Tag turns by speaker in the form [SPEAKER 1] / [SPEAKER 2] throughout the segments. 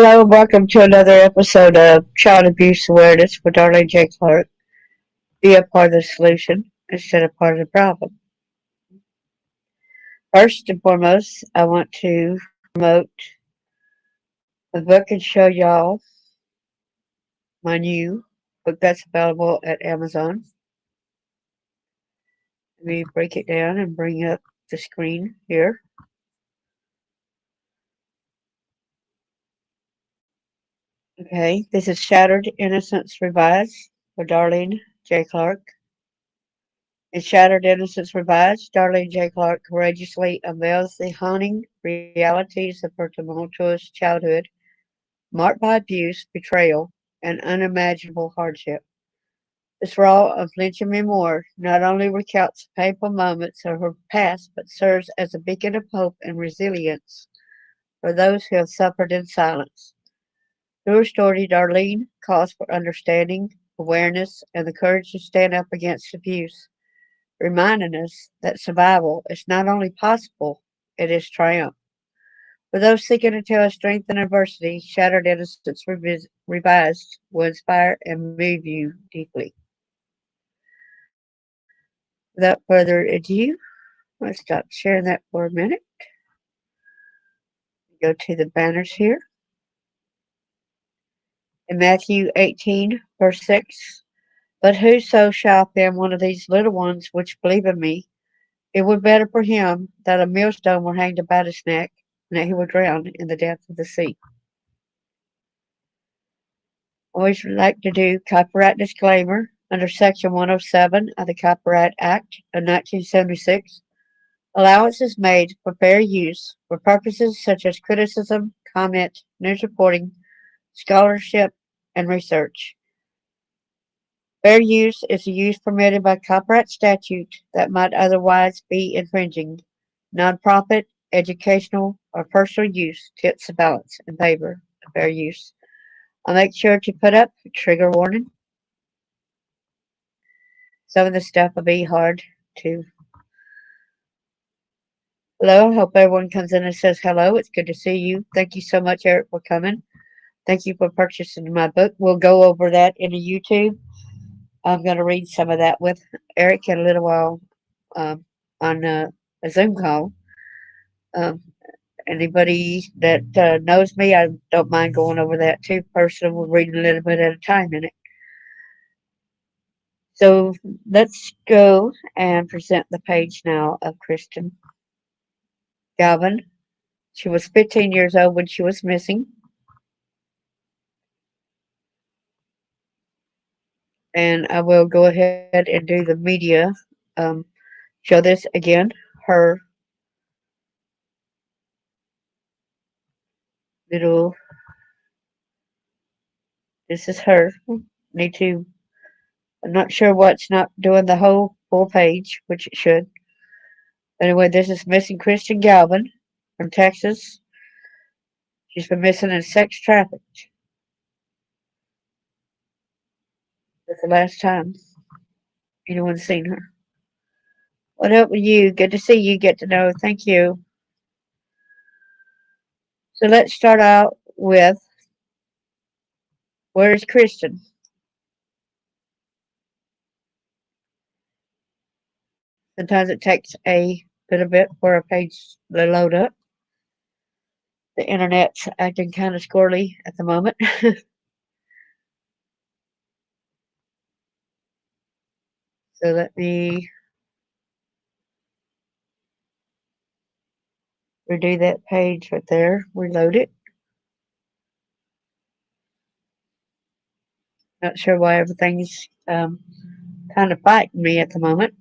[SPEAKER 1] Hello and welcome to another episode of Child Abuse Awareness with Darlene J. Clark. Be a part of the solution instead of part of the problem. First and foremost, I want to promote the book and show y'all my new book that's available at Amazon. Let me break it down and bring up the screen here. Okay, this is Shattered Innocence Revised by Darlene J. Clark. In Shattered Innocence Revised, Darlene J. Clark courageously unveils the haunting realities of her tumultuous childhood, marked by abuse, betrayal, and unimaginable hardship. This raw, unflinching memoir not only recounts painful moments of her past, but serves as a beacon of hope and resilience for those who have suffered in silence. Through her story, Darlene calls for understanding, awareness, and the courage to stand up against abuse, reminding us that survival is not only possible, it is triumph. For those seeking to tell us strength in adversity, Shattered Innocence Revised will inspire and move you deeply. Without further ado, let's stop sharing that for a minute. Go to the banners here. In Matthew 18, verse 6, "But whoso shall offend one of these little ones which believe in me, it were better for him that a millstone were hanged about his neck, and that he were drowned in the depth of the sea." Always like to do copyright disclaimer under Section 107 of the Copyright Act of 1976. Allowance is made for fair use for purposes such as criticism, comment, news reporting, scholarship, and research. Fair use is the use permitted by copyright statute that might otherwise be infringing. Nonprofit, educational, or personal use tips the balance in favor of fair use. I'll make sure to put up a trigger warning. Some of the stuff will be hard to. Hello, I hope everyone comes in and says hello. It's good to see you. Thank you so much, Eric, for coming. Thank you for purchasing my book. We'll go over that in the YouTube. I'm going to read some of that with Eric in a little while um, on a Zoom call. Um, Anybody that knows me, I don't mind going over that too. Personal, we're reading a little bit at a time in it. So let's go and present the page now of Kristen Galvan. She was 15 years old when she was missing. And I will go ahead and do the media. Um, Show this again. Her little. This is her. Need to. I'm not sure what's not doing the whole full page, which it should. Anyway, this is missing Kristen Galvan from Texas. She's been missing and sex trafficked. That's the last time anyone's seen her. What up with you? Good to see you. Get to know. Thank you. So let's start out with where is Kristen? Sometimes it takes a little bit for a page to load up. The internet's acting kind of squirrely at the moment. So let me redo that page right there. Reload it. Not sure why everything's kind of fighting me at the moment.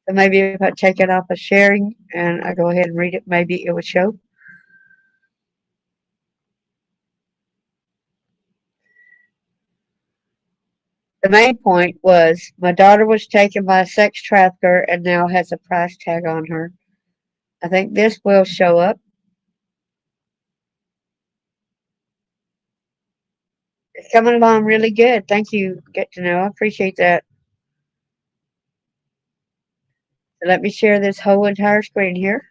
[SPEAKER 1] So maybe if I take it off of sharing and I go ahead and read it, maybe it would show. The main point was my daughter was taken by a sex trafficker and now has a price tag on her. I think this will show up. It's coming along really good. Thank you. Get to know. I appreciate that. So let me share this whole entire screen here.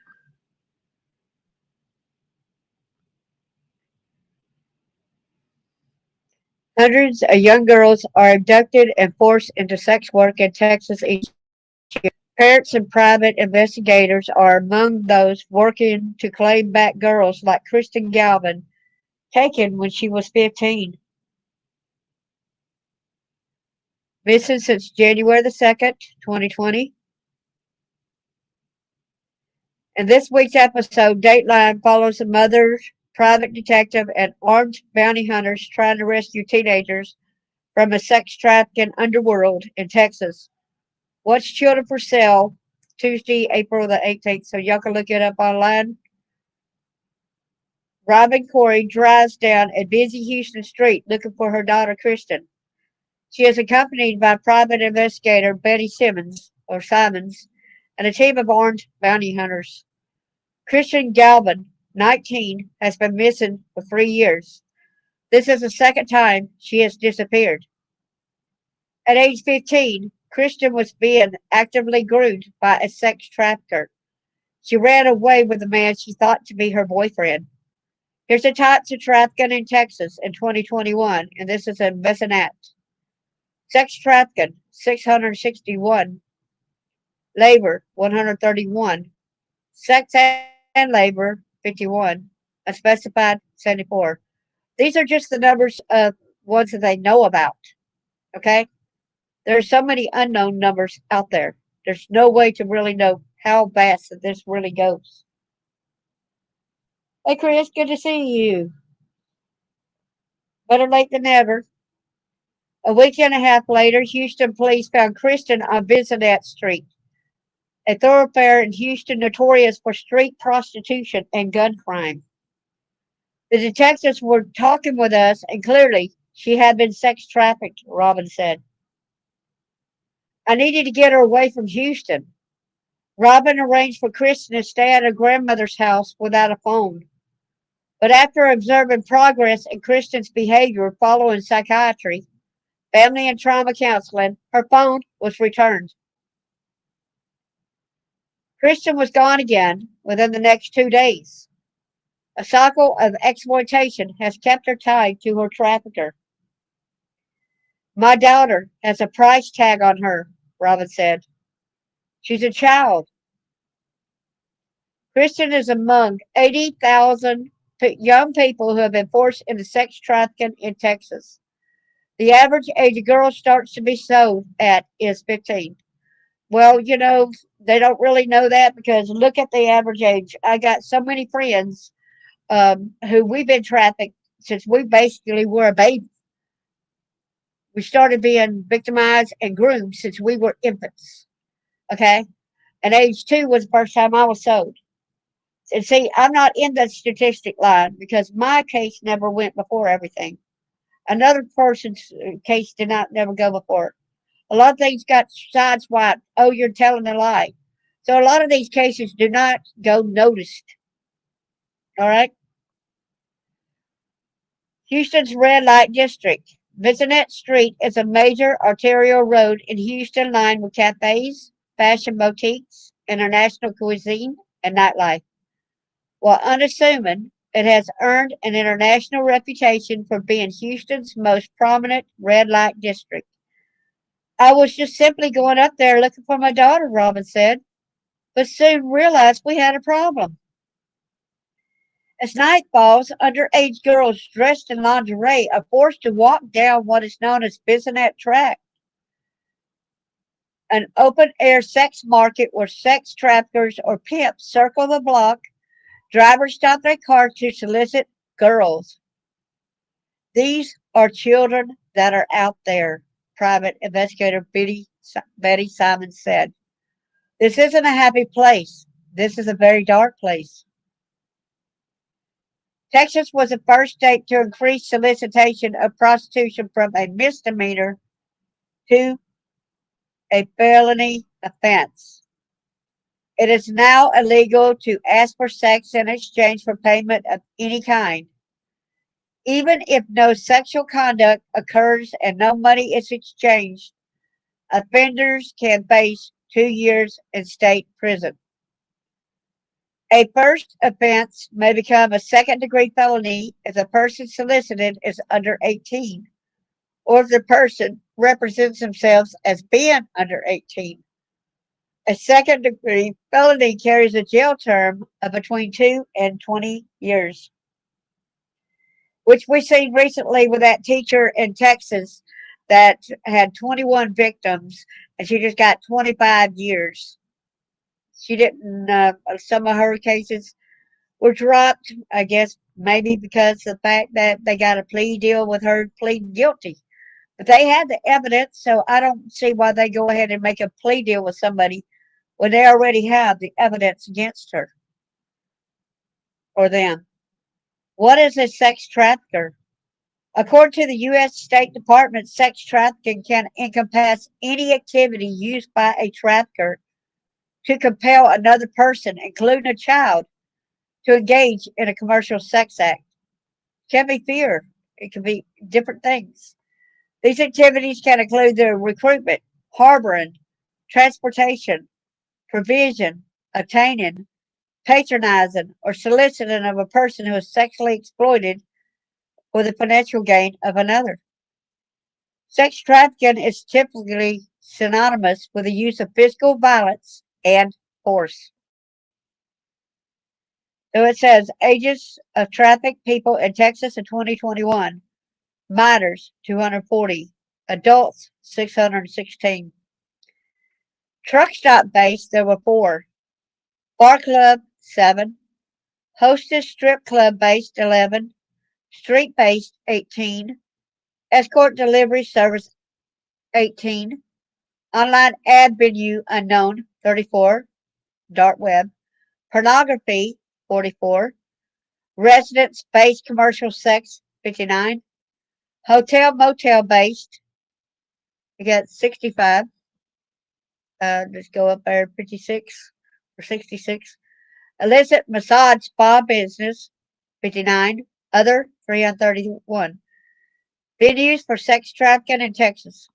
[SPEAKER 1] Hundreds of young girls are abducted and forced into sex work in Texas each year. Parents and private investigators are among those working to claim back girls like Kristen Galvan, taken when she was 15. Missing since January the 2nd, 2020. In this week's episode, Dateline follows a mother, private detective, and armed bounty hunters trying to rescue teenagers from a sex trafficking underworld in Texas. Watch Children for Sale Tuesday, April the 18th, so y'all can look it up online. Robin Corey drives down a busy Houston street looking for her daughter Kristen. She is accompanied by private investigator Betty Simons and a team of armed bounty hunters. Kristen Galvan, 19, has been missing for 3 years. This is the second time she has disappeared. At age 15, Kristen was being actively groomed by a sex trafficker. She ran away with a man she thought to be her boyfriend. Here's the types of trafficking in Texas in 2021, and this is in Messinat. Sex trafficking, 661. Labor, 131. Sex and labor, 51. Unspecified, 74. These are just the numbers of ones that they know about. Okay? There are so many unknown numbers out there. There's no way to really know how vast that this really goes. Hey, Chris, good to see you. Better late than never. A week and a half later, Houston police found Kristen on Bisonet Street, a thoroughfare in Houston notorious for street prostitution and gun crime. The detectives were talking with us, and clearly she had been sex trafficked, Robin said. I needed to get her away from Houston. Robin arranged for Kristen to stay at her grandmother's house without a phone. But after observing progress in Kristen's behavior following psychiatry, family and trauma counseling, her phone was returned. Kristen was gone again within the next 2 days. A cycle of exploitation has kept her tied to her trafficker. My daughter has a price tag on her, Robin said. She's a child. Kristen is among 80,000 young people who have been forced into sex trafficking in Texas. The average age a girl starts to be sold at is 15. Well, they don't really know that because look at the average age. I got so many friends who we've been trafficked since we basically were a baby. We started being victimized and groomed since we were infants. Okay? And age 2 was the first time I was sold. And see, I'm not in the statistic line because my case never went before everything. Another person's case did not never go before. A lot of things got sideswiped. Oh, you're telling a lie. So a lot of these cases do not go noticed. All right? Houston's red light district. Bisonet Street is a major arterial road in Houston lined with cafes, fashion boutiques, international cuisine, and nightlife. While unassuming, it has earned an international reputation for being Houston's most prominent red light district. I was just simply going up there looking for my daughter, Robin said, but soon realized we had a problem. As night falls, underage girls dressed in lingerie are forced to walk down what is known as Bisonet Track, an open air sex market where sex traffickers or pimps circle the block. Drivers stop their cars to solicit girls. These are children that are out there, private investigator Betty Simons said. This isn't a happy place. This is a very dark place. Texas was the first state to increase solicitation of prostitution from a misdemeanor to a felony offense. It is now illegal to ask for sex in exchange for payment of any kind. Even if no sexual conduct occurs and no money is exchanged, offenders can face 2 years in state prison. A first offense may become a second-degree felony if the person solicited is under 18 or if the person represents themselves as being under 18. A second-degree felony carries a jail term of between 2 and 20 years, which we seen recently with that teacher in Texas that had 21 victims and she just got 25 years. She didn't, some of her cases were dropped, I guess maybe because of the fact that they got a plea deal with her pleading guilty. But they had the evidence, so I don't see why they go ahead and make a plea deal with somebody when they already have the evidence against her or them. What is a sex trafficker? According to the U.S. State Department, sex trafficking can encompass any activity used by a trafficker to compel another person, including a child, to engage in a commercial sex act. It can be fear. It can be different things. These activities can include the recruitment, harboring, transportation, provision, obtaining, patronizing, or soliciting of a person who is sexually exploited for the financial gain of another. Sex trafficking is typically synonymous with the use of physical violence and force. So it says ages of trafficked people in Texas in 2021: minors 240, adults 616. Truck stop based there were 4, bar club 7, hostess strip club based 11, street based 18, escort delivery service 18, online ad venue unknown 34, dark web, pornography 44, residence based commercial sex 59, hotel motel based you got 65, just go up there 56 or 66, illicit massage spa business 59, other 331. Venues for sex trafficking in Texas.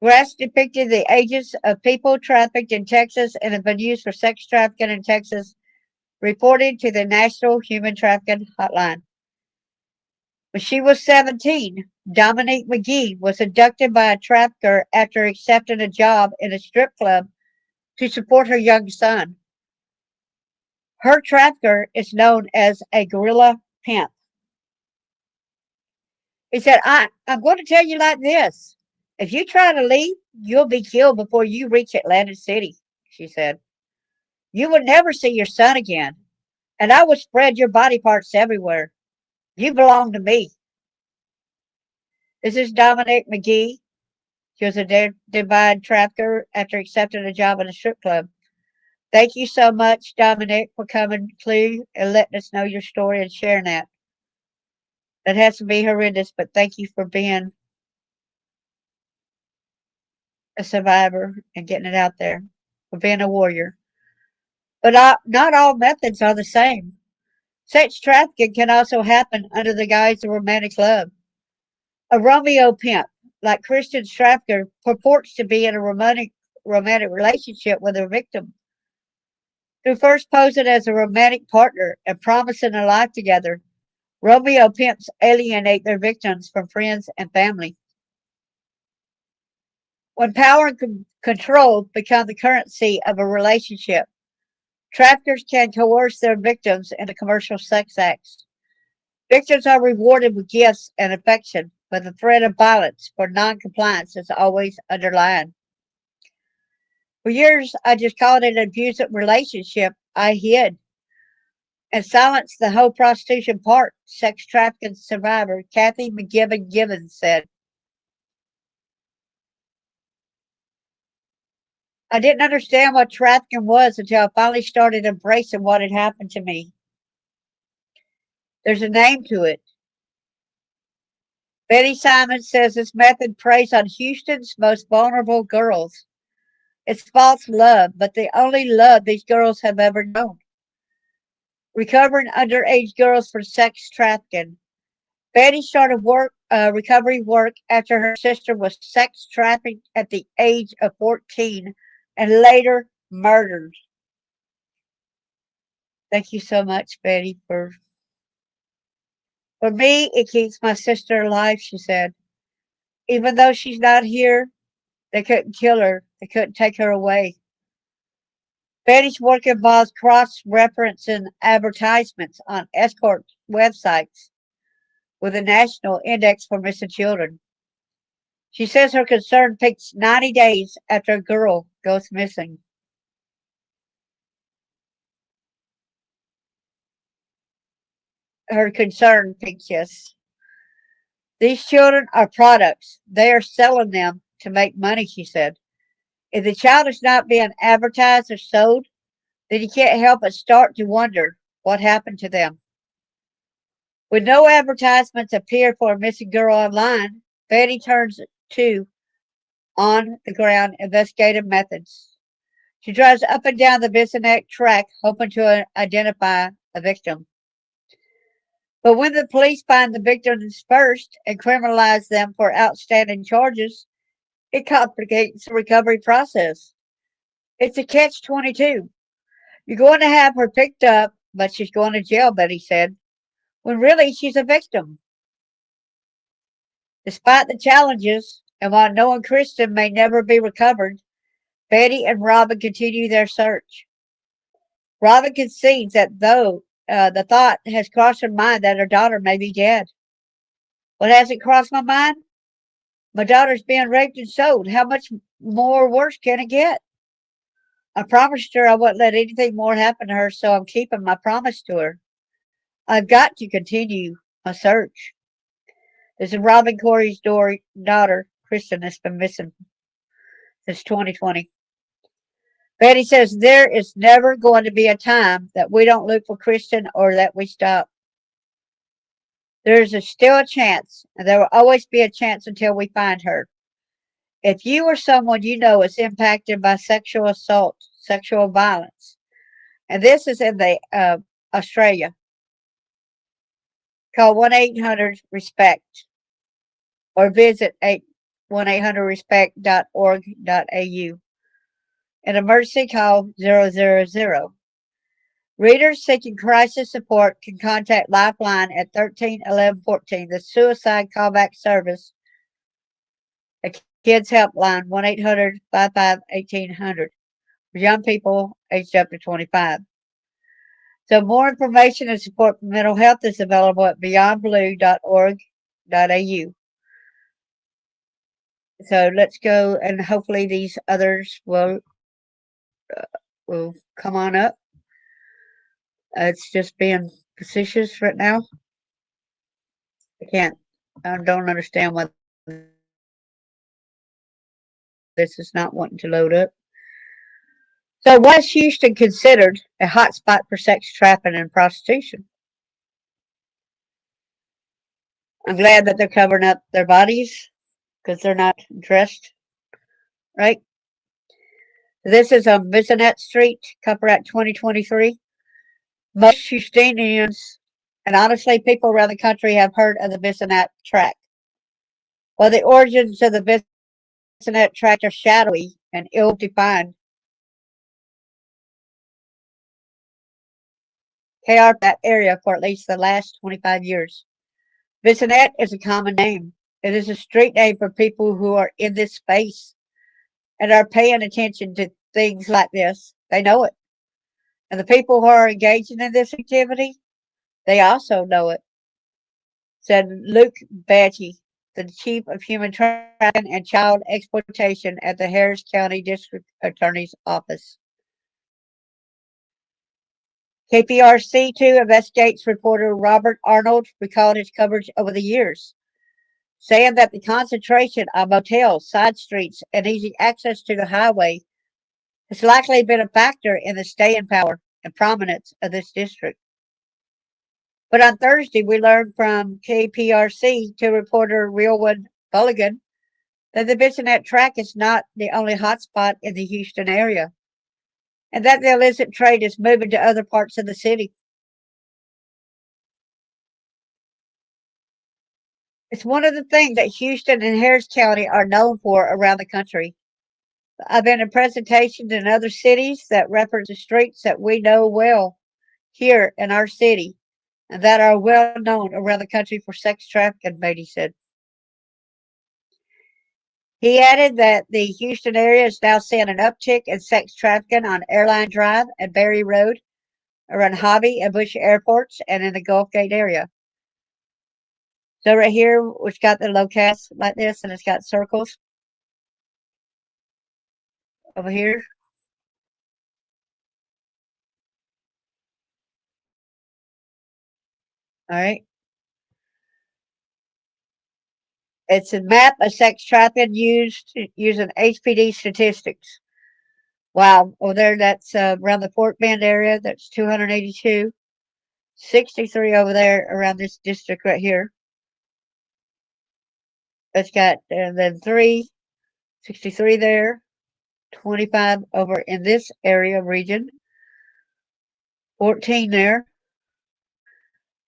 [SPEAKER 1] Graphs depicted the ages of people trafficked in Texas and the venues for sex trafficking in Texas, reported to the National Human Trafficking Hotline. When she was 17, Dominique McGee was abducted by a trafficker after accepting a job in a strip club to support her young son. Her trafficker is known as a guerrilla pimp. He said, I'm going to tell you like this. If you try to leave, you'll be killed before you reach Atlantic City, she said. You would never see your son again, and I would spread your body parts everywhere. You belong to me. This is Dominic McGee. She was a divine trafficker after accepting a job in a strip club. Thank you so much, Dominic, for coming through and letting us know your story and sharing that. That has to be horrendous, but thank you for being a survivor and getting it out there, for being a warrior. But not all methods are the same. Sex trafficking can also happen under the guise of romantic love. A Romeo pimp, like Kristen's trafficker, purports to be in a romantic relationship with her victim. Through first posing as a romantic partner and promising a life together, Romeo pimps alienate their victims from friends and family. When power and control become the currency of a relationship, traffickers can coerce their victims into commercial sex acts. Victims are rewarded with gifts and affection, but the threat of violence for non-compliance is always underlying. For years, I just called it an abusive relationship. I hid and silenced the whole prostitution part, sex trafficking survivor Kathy McGibbon Gibbons said. I didn't understand what trafficking was until I finally started embracing what had happened to me. There's a name to it. Betty Simon says this method preys on Houston's most vulnerable girls. It's false love, but the only love these girls have ever known. Recovering underage girls from sex trafficking. Betty started work recovery work after her sister was sex trafficked at the age of 14 and later murdered. Thank you so much, Betty, for me. It keeps my sister alive, she said. Even though she's not here, they couldn't kill her. They couldn't take her away. Betty's work involves cross-referencing advertisements on escort websites with a national index for missing children. She says her concern peaks 90 days after a girl goes missing. Her concern peaks, yes. These children are products. They are selling them to make money, she said. If the child is not being advertised or sold, then you can't help but start to wonder what happened to them. When no advertisements appear for a missing girl online, Betty turns to on the ground investigative methods. She drives up and down the Bissonnette track hoping to identify a victim. But when the police find the victims first and criminalize them for outstanding charges, it complicates the recovery process. It's a catch-22. You're going to have her picked up, but she's going to jail, Betty said, when really she's a victim. Despite the challenges, and while knowing Kristen may never be recovered, Betty and Robin continue their search. Robin concedes that though the thought has crossed her mind that her daughter may be dead. What hasn't crossed my mind? My daughter's being raped and sold. How much more worse can it get? I promised her I wouldn't let anything more happen to her, so I'm keeping my promise to her. I've got to continue my search. This is Robin Corey's daughter, Kristen, has been missing since 2020. Betty says there is never going to be a time that we don't look for Kristen or that we stop. There is still a chance, and there will always be a chance until we find her. If you or someone you know is impacted by sexual assault, sexual violence, and this is in the Australia, call 1-800-RESPECT or visit 1-800-RESPECT.org.au. An emergency call 000. Readers seeking crisis support can contact Lifeline at 13 11 14, the Suicide Callback Service, a kids helpline 1-800-55-1800 for young people aged up to 25. So more information and support for mental health is available at beyondblue.org.au. So let's go, and hopefully these others will come on up. It's just being facetious right now. I don't understand why this is not wanting to load up. So why is Houston considered a hotspot for sex trafficking and prostitution? I'm glad that they're covering up their bodies because they're not dressed right. This is on Bissonnette Street, copyright 2023. Most Houstonians, and honestly people around the country, have heard of the Bissonnette track. While the origins of the Bissonnette track are shadowy and ill-defined, KR that area for at least the last 25 years. Bissonnette is a common name. It is a street name for people who are in this space and are paying attention to things like this. They know it. And the people who are engaging in this activity, they also know it, said Luke Batty, the Chief of Human Trafficking and Child Exploitation at the Harris County District Attorney's Office. KPRC2 investigates reporter Robert Arnold recalled his coverage over the years, saying that the concentration of motels, side streets, and easy access to the highway has likely been a factor in the staying power and prominence of this district. But on Thursday, we learned from KPRC2 reporter Reelwood Bulligan that the Bissonnette track is not the only hotspot in the Houston area, and that the illicit trade is moving to other parts of the city. It's one of the things that Houston and Harris County are known for around the country. I've been in presentations in other cities that reference the streets that we know well here in our city and that are well known around the country for sex trafficking, Beatty said. He added that the Houston area is now seeing an uptick in sex trafficking on Airline Drive and Berry Road, around Hobby and Bush airports, and in the Gulf Gate area. So right here, which got the locast like this, and it's got circles over here. All right. It's a map of sex trafficking used using HPD statistics. Wow, over there, that's around the Fort Bend area. That's 282, 63 over there around this district right here. It's got and then 63 there, 25 over in this area region, 14 there,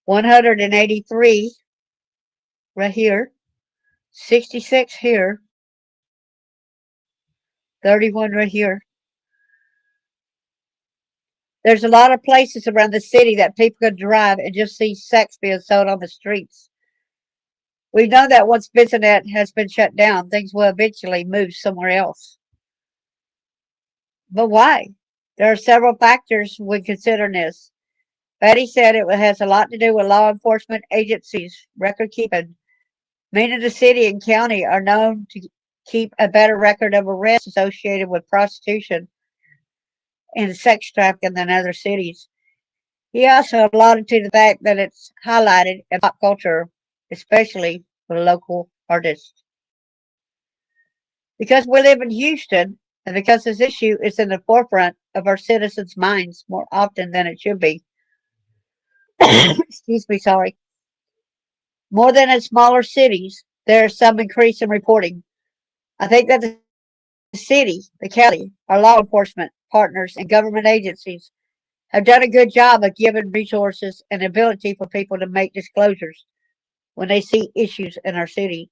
[SPEAKER 1] 183 right here, 66 here, 31 right here. There's a lot of places around the city that people can drive and just see sex being sold on the streets. We know that once Bissonnet has been shut down, things will eventually move somewhere else. But why? There are several factors when considering this. Betty said it has a lot to do with law enforcement agencies' record keeping. Many of the city and county are known to keep a better record of arrests associated with prostitution and sex trafficking than other cities. He also alluded to the fact that it's highlighted in pop culture, especially with local artists. Because we live in Houston, and because this issue is in the forefront of our citizens' minds more often than it should be. Excuse me, sorry. More than in smaller cities, there is some increase in reporting. I think that the city, the county, our law enforcement partners, and government agencies have done a good job of giving resources and ability for people to make disclosures when they see issues in our city.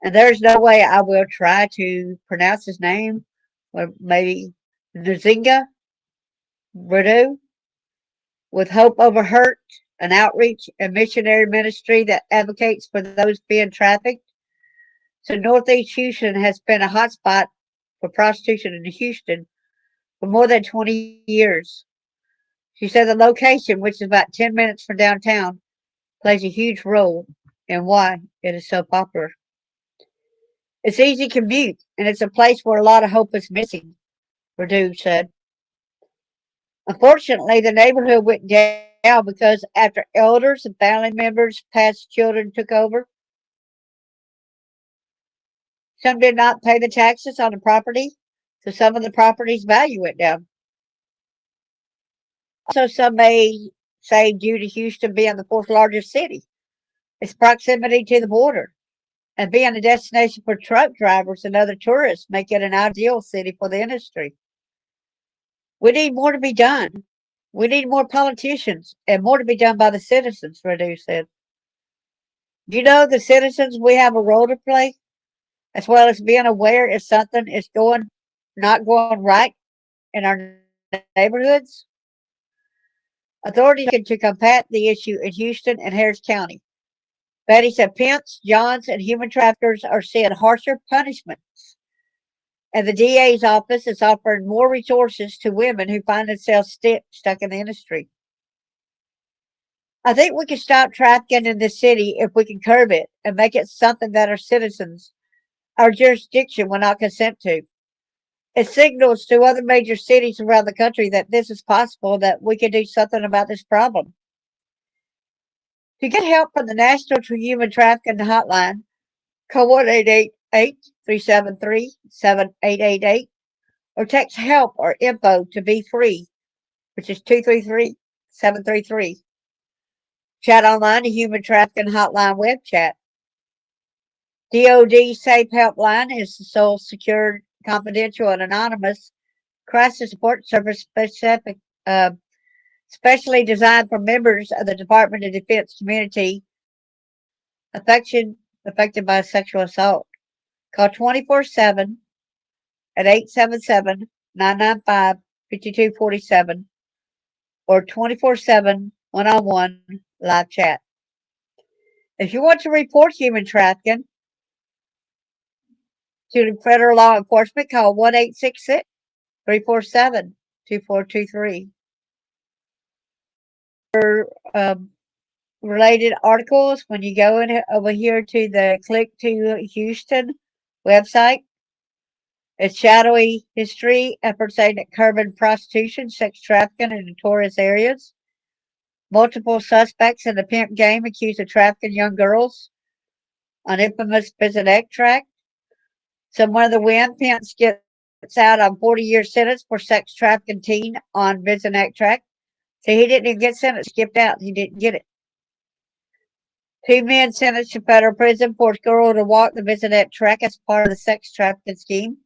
[SPEAKER 1] And there's no way I will try to pronounce his name, or maybe Nzinga Rudu, with Hope Over Hurt, an outreach and missionary ministry that advocates for those being trafficked. So Northeast Houston has been a hotspot for prostitution in Houston for more than 20 years. She said the location, which is about 10 minutes from downtown, plays a huge role in why it is so popular. It's easy to commute, and it's a place where a lot of hope is missing, Perdue said. Unfortunately, the neighborhood went down because after elders and family members, past children took over, some did not pay the taxes on the property, so some of the property's value went down. Also, some may say due to Houston being the fourth largest city, its proximity to the border, and being a destination for truck drivers and other tourists make it an ideal city for the industry. We need more to be done. We need more politicians and more to be done by the citizens, Radu said. You know, the citizens, we have a role to play, as well as being aware if something is not going right in our neighborhoods. Authorities are working to combat the issue in Houston and Harris County. Betty said pimps, johns, and human traffickers are seeing harsher punishments, and the DA's office is offering more resources to women who find themselves stuck in the industry. I think we can stop trafficking in this city if we can curb it and make it something that our citizens, our jurisdiction, will not consent to. It signals to other major cities around the country that this is possible, that we can do something about this problem. To get help from the National Human Trafficking Hotline, call 1-888-373-7888 or text help or info to be free, which is 233-733. Chat online to Human Trafficking Hotline web chat. DOD Safe Helpline is the sole secure, confidential, and anonymous crisis support service specially designed for members of the Department of Defense community affected by sexual assault. Call 24/7 at 877-995-5247 or 24/7 one-on-one live chat. If you want to report human trafficking to federal law enforcement, call 1-866-347-2423. Um, Related articles, when you go in over here to the Click to Houston website, it's shadowy history, efforts aimed at curbing prostitution, sex trafficking in notorious areas. Multiple suspects in the pimp game accused of trafficking young girls on infamous Visit X track. Somewhere in the wind, Pence gets out on 40-year sentence for sex trafficking teen on Visit X track. See, he didn't even get sentenced, skipped out. He didn't get it. Two men sentenced to federal prison forced girl to walk the Visit track as part of the sex trafficking scheme.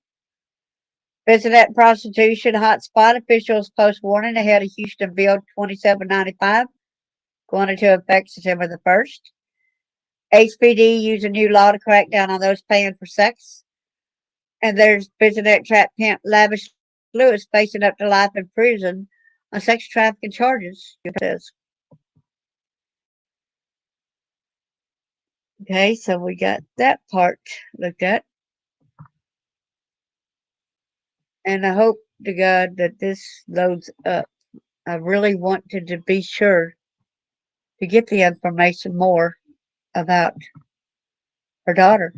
[SPEAKER 1] Visit prostitution hotspot officials post warning ahead of Houston Bill 2795 going into effect September the 1st. HPD used a new law to crack down on those paying for sex. And there's Visit trap pimp Lavish Lewis facing up to life in prison on sex trafficking charges. Says. Okay, so we got that part looked at. And I hope to God that this loads up. I really wanted to be sure to get the information more about her daughter,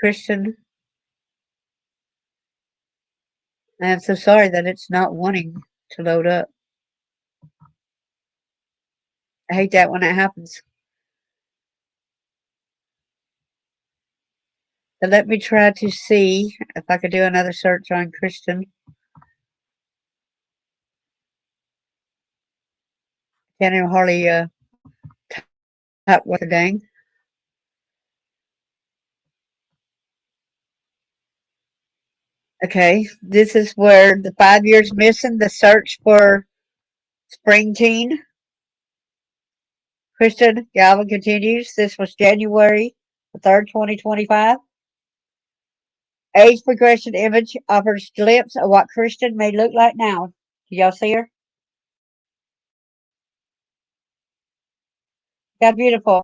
[SPEAKER 1] Kristen. I am so sorry that it's not wanting to load up. I hate that when it happens. But let me try to see if I could do another search on Kristen. Can't even hardly type what the dang. Okay, this is where the 5 years missing, the search for spring teen. Kristen Galvan continues. This was January the 3rd, 2025. Age progression image offers glimpse of what Kristen may look like now. Do y'all see her? Got beautiful.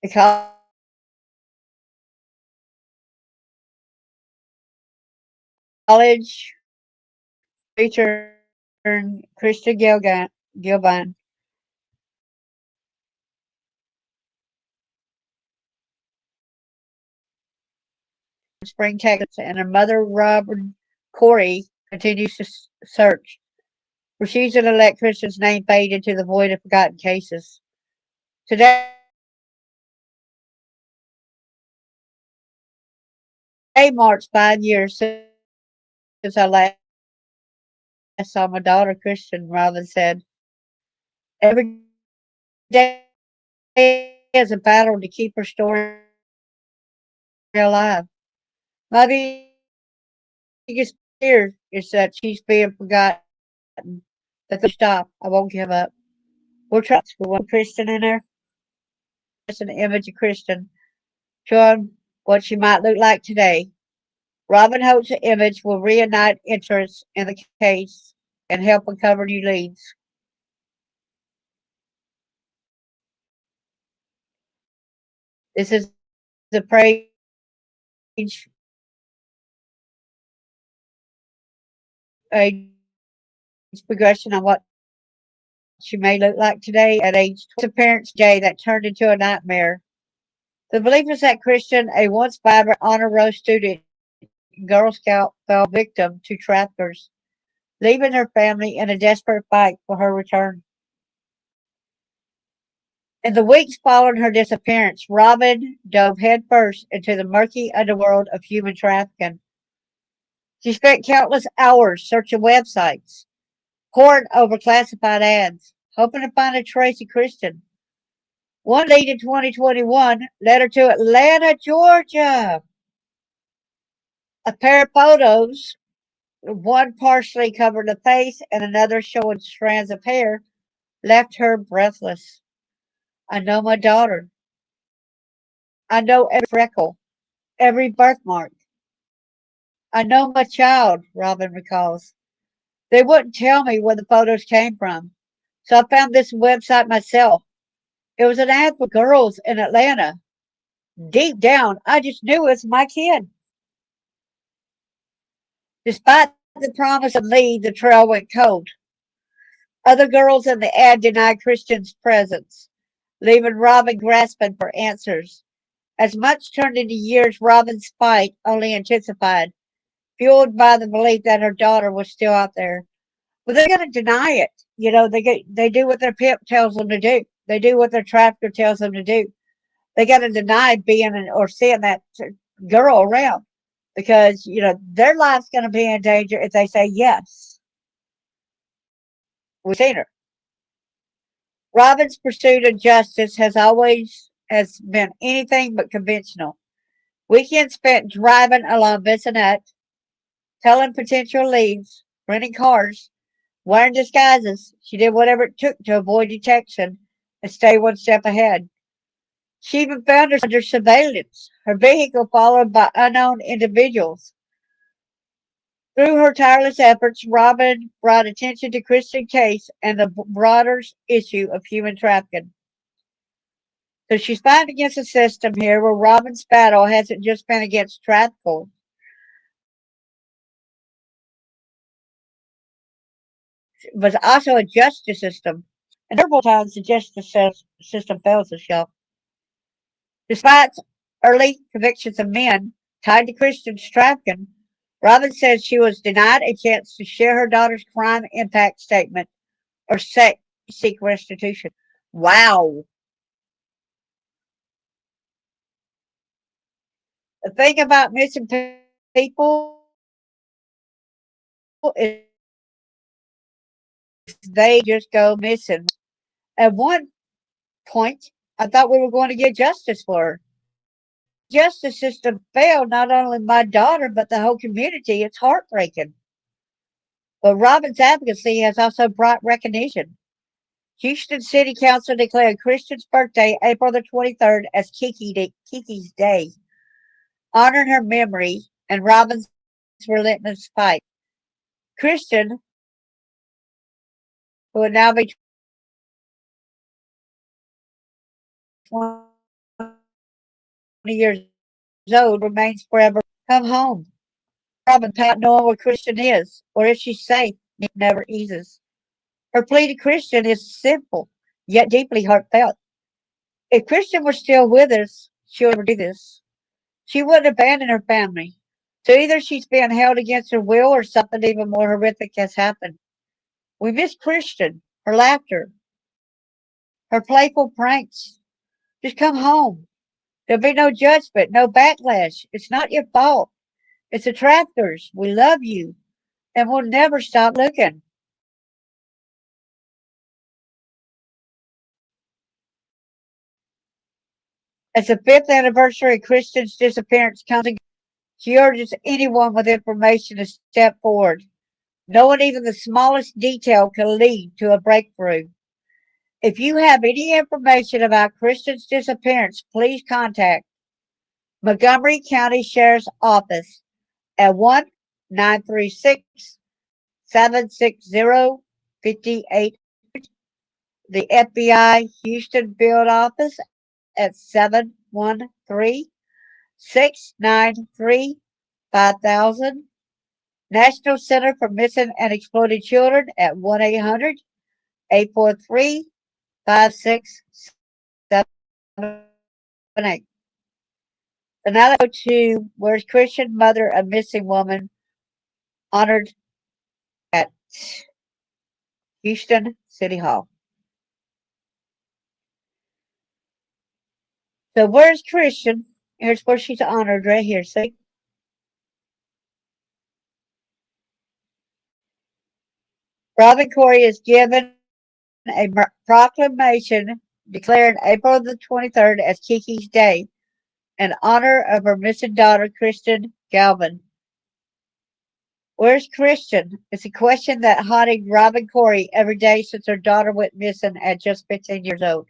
[SPEAKER 1] The college featured Kristen Gilvan, Spring, Texas, and her mother, Robin Corey, continues to search, refusing to let Kristen's name fade into the void of forgotten cases. Today marks 5 years since I last saw my daughter, Kristen, Robin said. Every day is a battle to keep her story alive. My biggest fear is that she's being forgotten. But they stop. I won't give up. We'll try. We want Kristen in there. That's an image of Kristen, showing what she might look like today. Robin hopes the image will reignite interest in the case and help uncover new leads. This is the age age progression on what she may look like today at age 20. Parents' day that turned into a nightmare. The belief is that Christian, a once vibrant honor roll student, Girl Scout, fell victim to traffickers, leaving her family in a desperate fight for her return. In the weeks following her disappearance, Robin dove headfirst into the murky underworld of human trafficking. She spent countless hours searching websites, poring over classified ads, hoping to find a trace of Kristen. One lead in 2021 led her to Atlanta, Georgia, A pair of photos, one partially covering the face and another showing strands of hair, left her breathless. I know my daughter. I know every freckle, every birthmark. I know my child, Robin recalls. They wouldn't tell me where the photos came from. So I found this website myself. It was an ad for girls in Atlanta. Deep down, I just knew it was my kid. Despite the promise of Lee, the trail went cold. Other girls in the ad denied Christian's presence, leaving Robin grasping for answers. As months turned into years, Robin's fight only intensified, fueled by the belief that her daughter was still out there. But they're going to deny it. They do what their pimp tells them to do. They do what their trafficker tells them to do. They got to deny being or seeing that girl around because their life's going to be in danger if they say yes. We've seen her. Robin's pursuit of justice has been anything but conventional. Weekends spent driving along Bissonnette, telling potential leads, renting cars, wearing disguises. She did whatever it took to avoid detection and stay one step ahead. She even found herself under surveillance, her vehicle followed by unknown individuals. Through her tireless efforts, Robin brought attention to Christian case and the broader issue of human trafficking. So she's fighting against a system here where Robin's battle hasn't just been against traffickers, but also a justice system. And several times the justice system fails us, y'all. Despite early convictions of men tied to Christian's trafficking, Robin says she was denied a chance to share her daughter's crime impact statement or seek restitution. Wow. The thing about missing people is they just go missing. At one point, I thought we were going to get justice for her. But the justice system failed not only my daughter, but the whole community. It's heartbreaking. But Robin's advocacy has also brought recognition. Houston City Council declared Christian's birthday, April the 23rd, as Kiki's Day, honoring her memory and Robin's relentless fight. Kristen, who would now be 20 years old, remains forever come home. Robin pout knowing where Kristen is, or if she's safe, never eases. Her plea to Christian is simple, yet deeply heartfelt. If Christian were still with us, she would never do this. She wouldn't abandon her family. So either she's being held against her will or something even more horrific has happened. We miss Christian, her laughter, her playful pranks. Just come home. There'll be no judgment, no backlash. It's not your fault. It's the traffickers. We love you, and we'll never stop looking. As the fifth anniversary of Christian's disappearance comes and goes, she urges anyone with information to step forward. Knowing even the smallest detail can lead to a breakthrough. If you have any information about Christian's disappearance, please contact Montgomery County Sheriff's Office at 1-936-760-5800. The FBI Houston Field Office at 713-693-5000. National Center for Missing and Exploited Children at 1-800-843-5678. So now let's go to where's Christian, mother of missing woman, honored at Houston City Hall. So where's Christian? Here's where she's honored right here. See? Robin Corey is given a proclamation declaring April the 23rd as Kiki's Day in honor of her missing daughter, Kristen Galvan. Where's Christian? It's a question that haunted Robin Corey every day since her daughter went missing at just 15 years old.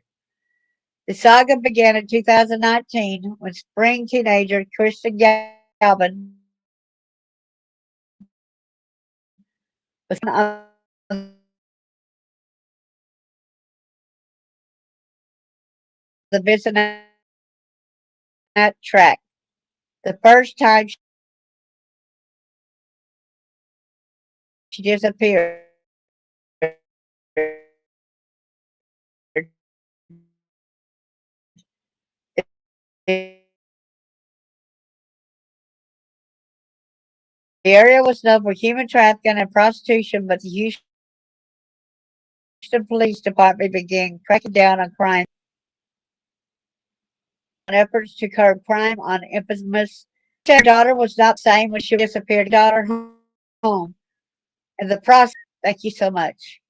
[SPEAKER 1] The saga began in 2019 when spring teenager Kristen Galvan was on the Cincinnati track. The first time she disappeared, the area was known for human trafficking and prostitution, but the Houston Police Department began cracking down on crime on efforts to curb crime on infamous. Her daughter was not the same when she disappeared. She brought her daughter home. In the process, thank you so much.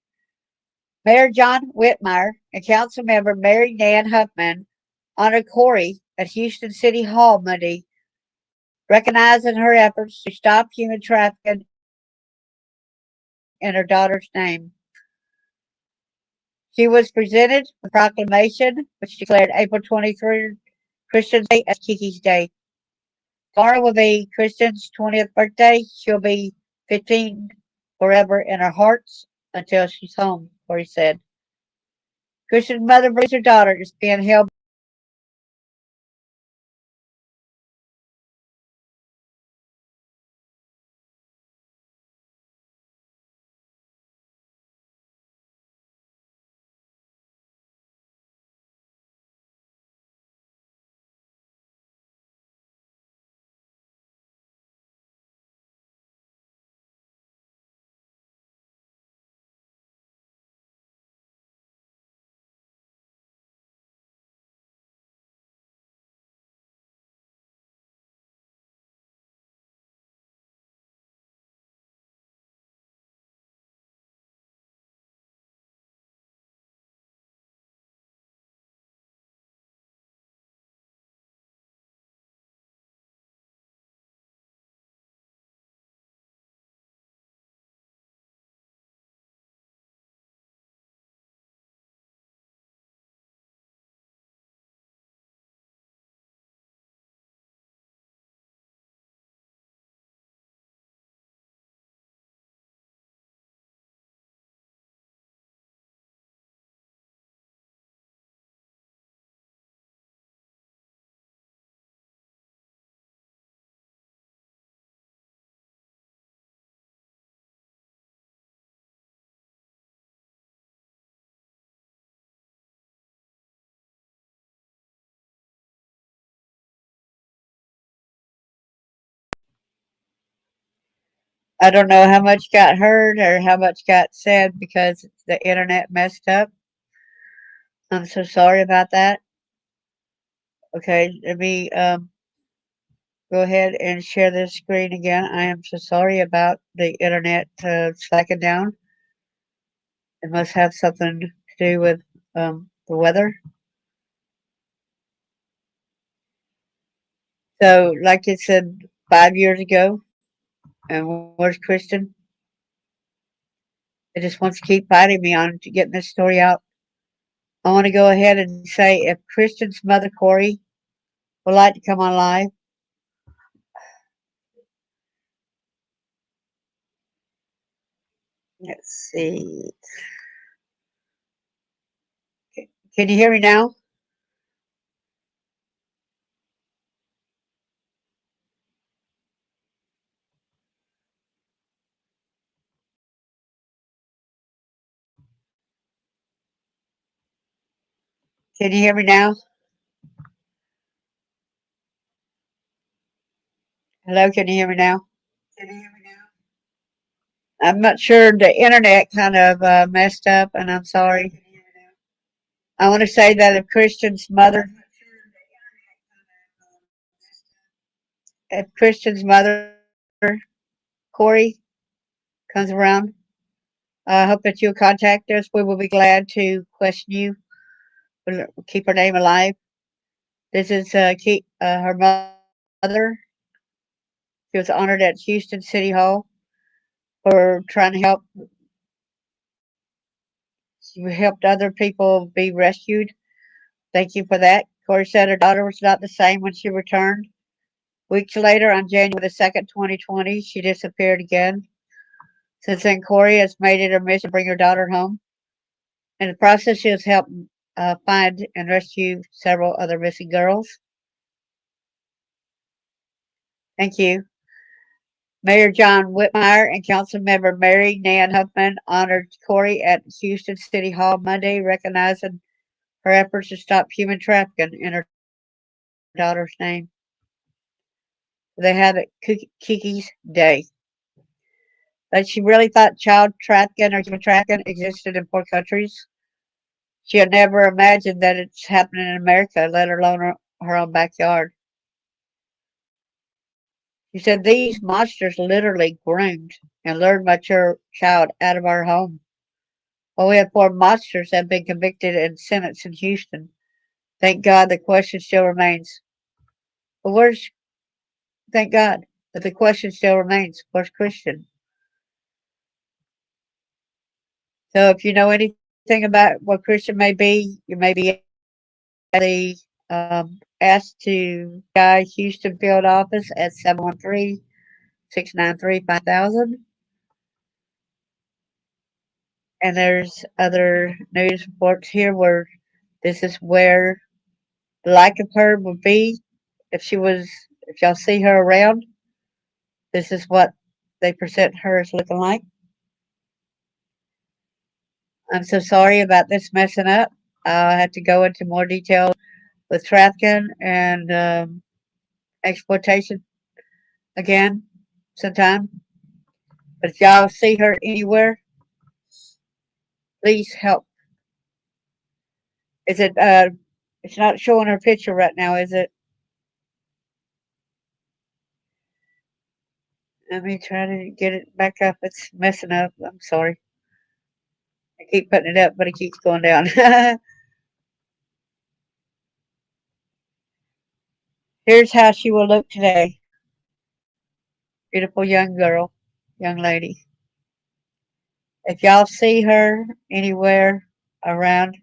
[SPEAKER 1] Mayor John Whitmire and council member Mary Nan Huffman honored Corey at Houston City Hall Monday, recognizing her efforts to stop human trafficking in her daughter's name. She was presented with a proclamation which declared April 23rd Christian's Day as Kiki's Day. Tomorrow will be Kristen's 20th birthday. She'll be 15 forever in our hearts until she's home, Corey said. Kristen's mother believes her daughter is being held back by powerful forces. I don't know how much got heard or how much got said because the internet messed up. I'm so sorry about that. Okay, let me go ahead and share this screen again. I am so sorry about the internet slacking down. It must have something to do with the weather. So, like it said 5 years ago, and where's Kristen? It just wants to keep fighting me on to getting this story out. I want to go ahead and say if Kristen's mother, Corey, would like to come on live, let's see. Can you hear me now? Can you hear me now? Hello, can you hear me now? I'm not sure. The internet kind of messed up, and I'm sorry. I want to say that if Christian's mother, Corey, comes around, I hope that you'll contact us. We will be glad to question you. We'll keep her name alive. This is her mother. She was honored at Houston City Hall. for trying to help. You helped other people be rescued. Thank you for that. Corey said her daughter was not the same when she returned. Weeks later, on January the 2nd, 2020, she disappeared again. Since then, Corey has made it her mission to bring her daughter home. In the process, she has helped find and rescue several other missing girls. Thank you. Mayor John Whitmire and Councilmember Mary Nan Huffman honored Corey at Houston City Hall Monday, recognizing her efforts to stop human trafficking in her daughter's name. They had it Kiki's Day. But she really thought child trafficking or human trafficking existed in poor countries. She had never imagined that it's happening in America, let alone her own backyard. She said these monsters literally groomed and lured my child out of our home. While we have four monsters that have been convicted and sentenced in Houston, thank God the question still remains. But where's, thank God, but the question still remains, where's Christian? So if you know anything about what Christian may be, you may be asked to FBI Houston field office at 713-693-5000. And there's other news reports here where this is where the like of her would be if y'all see her around. This is what they present her as looking like. I'm so sorry about this messing up. I'll have to go into more detail with trafficking and exploitation again sometime. But if y'all see her anywhere, please help. Is it? It's not showing her picture right now, is it? Let me try to get it back up. It's messing up. I'm sorry. I keep putting it up, but it keeps going down. Here's how she will look today. Beautiful young girl, young lady. If y'all see her anywhere around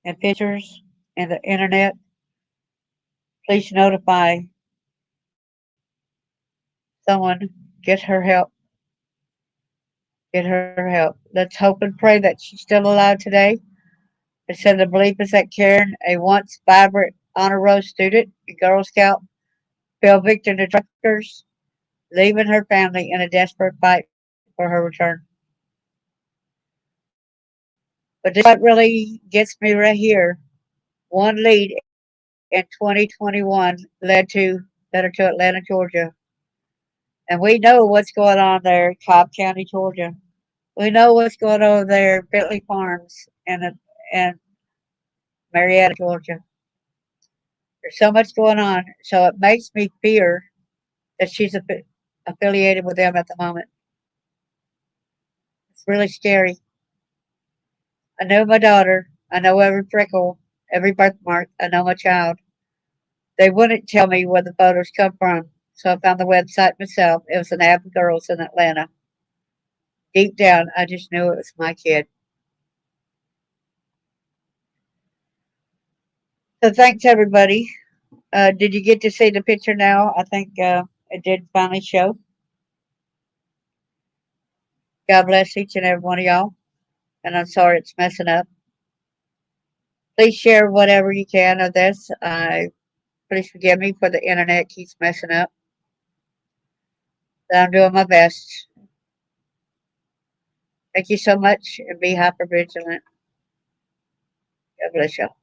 [SPEAKER 1] in pictures in the internet, please notify someone. Get her help. Get her help. Let's hope and pray that she's still alive today. It said the belief is that Karen, a once vibrant honor roll student and Girl Scout, fell victim to traffickers, leaving her family in a desperate fight for her return. But this is what really gets me right here. One lead in 2021 led her to Atlanta, Georgia. And we know what's going on there, Cobb County, Georgia. We know what's going on there, Bentley Farms and Marietta, Georgia. There's so much going on, so it makes me fear that she's affiliated with them at the moment. It's really scary. I know my daughter. I know every freckle, every birthmark. I know my child. They wouldn't tell me where the photos come from, so I found the website myself. It was an app of girls in Atlanta. Deep down, I just knew it was my kid. So thanks, everybody. Did you get to see the picture now? I think it did finally show. God bless each and every one of y'all. And I'm sorry it's messing up. Please share whatever you can of this. Please forgive me for the internet keeps messing up. But I'm doing my best. Thank you so much and be hyper vigilant. God bless y'all.